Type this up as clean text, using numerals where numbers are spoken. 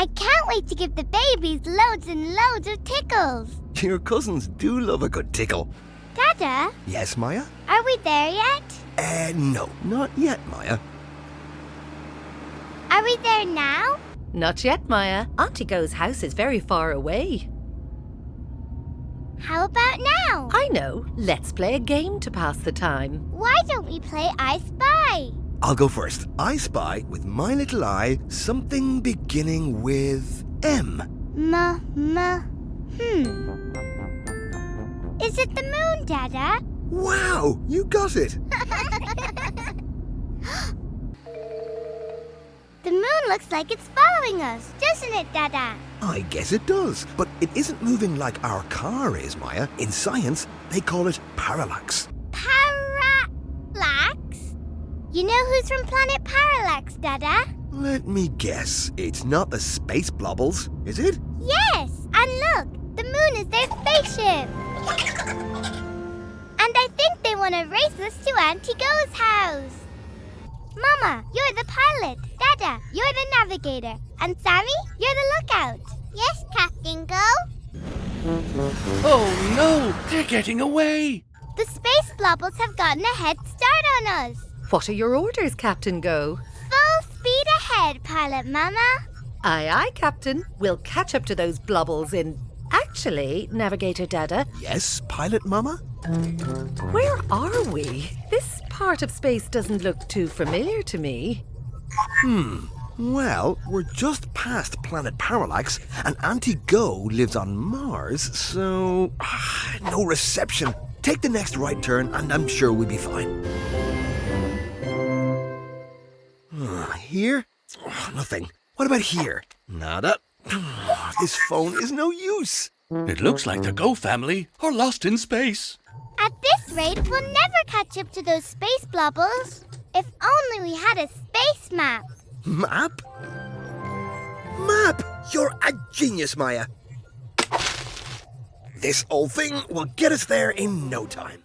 I can't wait to give the babies loads and loads of tickles. Your cousins do love a good tickle. Dada, Yes, Maya? are we there yet? No, not yet, Maya. Are we there now? Not yet, Maya. Auntie Go's house is very far away. How about now? I know. Let's play a game to pass the time. Why don't we play I Spy? I'll go first. I spy with my little eye something beginning with M. Is it the moon, Dada? Wow, you got it. The moon looks like it's following us, doesn't it, Dada? I guess it does, but it isn't moving like our car is, Maya. In science, they call it parallax. Parallax? You know who's from planet Parallax, Dada? Let me guess. It's not the space blobbles, is it? Yes, and look, the moon is their spaceship. And I think they want to race us to Auntie Go's house. Mama, you're the pilot. Dada, you're the navigator. And Sammy, you're the lookout. Yes, Captain Go. Oh no, they're getting away. The space blobbles have gotten a head start on us. What are your orders, Captain Go? Full speed ahead, Pilot Mama. Aye, aye, Captain. We'll catch up to those blobbles in... Actually, Navigator Dada, Yes, pilot mama? where are we? This part of space doesn't look too familiar to me. Well, we're just past planet Parallax, and Auntie Go lives on Mars, so... no reception. Take the next right turn, and I'm sure we'll be fine. Here? Nothing. What about here? Nada. This phone is no use. It looks like the Go family are lost in space. At this rate, we'll never catch up to those space blobbles. If only we had a space map. Map? Map! You're a genius, Maya. This old thing will get us there in no time.